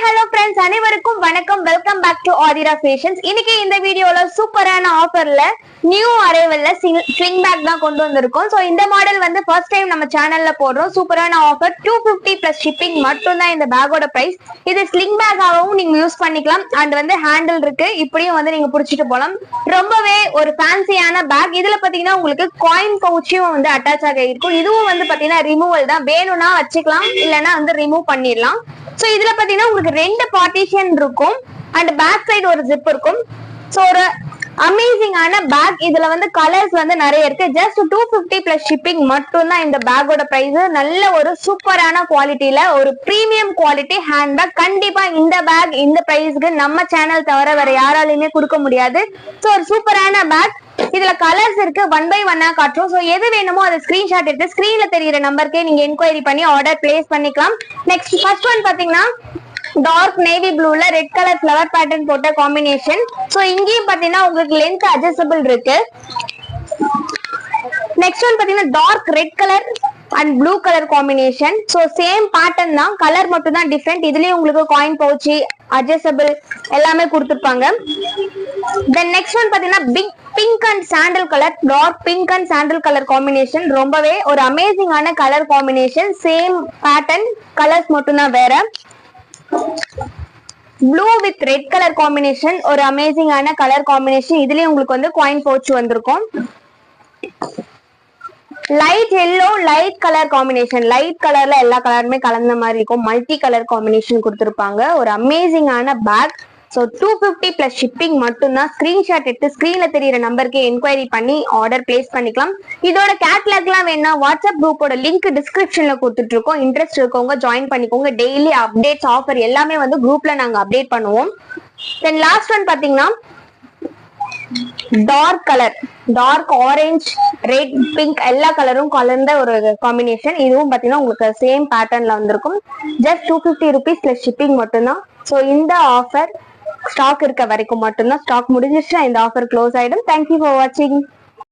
hello friends, அனைவருக்கும் வணக்கம். Welcome back to Athira fashions. இன்னைக்கு இந்த வீடியோல சூப்பரான ஆஃபர்ல நியூ அரைவல்ல ஸ்லிங் பேக் தான் கொண்டு வந்திருக்கோம். சோ இந்த மாடல் வந்து ஃபர்ஸ்ட் டைம் நம்ம சேனல்ல போடுறோம். சூப்பரான ஆஃபர் 250 பிளஸ் ஷிப்பிங் மட்டும் தான் இந்த பேக்கோட பிரைஸ். இது ஸ்லிங் பேக்காகவும் நீங்க யூஸ் பண்ணிக்கலாம். அண்ட் வந்து ஹேண்டில் இருக்கு, இப்படியும் வந்து நீங்க புடிச்சிட்டு போலாம். ரொம்பவே ஒரு ஃபேன்சியான பேக். இதுல பாத்தீங்கன்னா உங்களுக்கு காயின் பவுச்சும் வந்து அட்டாச் ஆக இருக்கும். இதுவும் வந்து பாத்தீங்கன்னா ரிமூவல் தான், வேணும்னா வச்சுக்கலாம், இல்லைன்னா வந்து ரிமூவ் பண்ணிடலாம். சோ இதுல பாத்தீங்கன்னா உங்களுக்கு ரெண்டு பார்ட்டிஷன் இருக்கும் அண்ட் பேக் சைடு ஒரு ஜிப் இருக்கும். சோ ஒரு அமேசிங்கான பேக். இதுல வந்து கலர்ஸ் வந்து நிறைய இருக்கு. ஜஸ்ட் 250 பிளஸ் ஷிப்பிங் மட்டும் தான் இந்த பேக்கோட பிரைஸ். நல்ல ஒரு சூப்பரான குவாலிட்டியில ஒரு பிரீமியம் குவாலிட்டி ஹேண்ட் பேக். கண்டிப்பா இந்த பேக் இந்த பிரைஸ்க்கு நம்ம சேனல் தவிர வேற யாராலையுமே கொடுக்க முடியாது. சோ ஒரு சூப்பரான பேக். இதுல கலர்ஸ் இருக்கு, 1 by 1 காட்டுறோம். சோ எது வேணுமோ அதை ஸ்கிரீன்ஷாட் எடுத்து ஸ்கிரீன்ல தெரியுற நம்பருக்கு நீங்க என்கொயரி பண்ணி ஆர்டர் பிளேஸ் பண்ணிக்கலாம். நெக்ஸ்ட் ஃபர்ஸ்ட் ஒன் பாத்தீங்கன்னா டார்க் நேவி ப்ளூல ரெட் கலர் ஃபிளவர் பேட்டர்ன் போட்ட காம்பினேஷன். சோ இங்கேயும் பாத்தீங்கன்னா உங்களுக்கு லென்த் அட்ஜஸ்டபிள் இருக்கு. நெக்ஸ்ட் ஒன் பாத்தீங்கன்னா dark red colour and blue colour combination. So same pattern தான், கலர் மட்டும் தான் டிஃபரெண்ட். இதுலயும் உங்களுக்கு காயின் பவுச்சி அட்ஜஸ்டபிள் எல்லாமே கொடுத்துருப்பாங்க. தென் நெக்ஸ்ட் ஒன் பாத்தீங்கன்னா pink and sandal colour, dark pink and sandal colour combination. ரொம்பவே ஒரு அமேசிங்கான colour combination. Same pattern, colours மட்டும் தான் வேற. Blue with red colour combination, ஒரு அமேசிங்கான கலர் காம்பினேஷன். இதுலயும் உங்களுக்கு வந்து காயின் பவுச் வந்திருக்கும். Light yellow light colour combination, light கலர்ல எல்லா கலருமே கலந்த மாதிரி இருக்கும். மல்டி கலர் காம்பினேஷன் கொடுத்திருப்பாங்க. ஒரு அமேசிங்கான பேக். சோ 250 பிளஸ் ஷிப்பிங் மட்டும் தான். ஸ்கிரீன்ஷாட் எடுத்து ஸ்கிரீன்ல தெரியுற நம்பருக்கு என்கொயரி பண்ணி ஆர்டர் பிளேஸ் பண்ணிக்கலாம். இதோட கேட்லாக் எல்லாம் வேணா வாட்ஸ்அப் குரூப்போட லிங்க் டிஸ்கிரிப்ஷன்ல கொடுத்துட்டு இருக்கோம். இன்ட்ரெஸ்ட் இருக்கவங்க ஜாயின் பண்ணிக்கோங்க. டெய்லி அப்டேட்ஸ் ஆஃபர் எல்லாமே வந்து குரூப்ல நாங்க அப்டேட் பண்ணுவோம். தென் லாஸ்ட் ஒன் பாத்தீங்கன்னா dark colour, dark orange red pink எல்லா கலரும் கலந்த ஒரு காம்பினேஷன். இதுவும் பாத்தீங்கன்னா உங்களுக்கு சேம் பேட்டர்ன்ல வந்திருக்கும். ஜஸ்ட் 250 ருபீஸ் பிளஸ் ஷிப்பிங் மட்டும்தான். சோ இந்த ஆஃபர் ஸ்டாக் இருக்க வரைக்கும் மட்டும்தான். ஸ்டாக் முடிஞ்சிச்சுன்னா இந்த ஆஃபர் க்ளோஸ் ஆயிடும். தேங்க்யூ ஃபார் வாட்சிங்.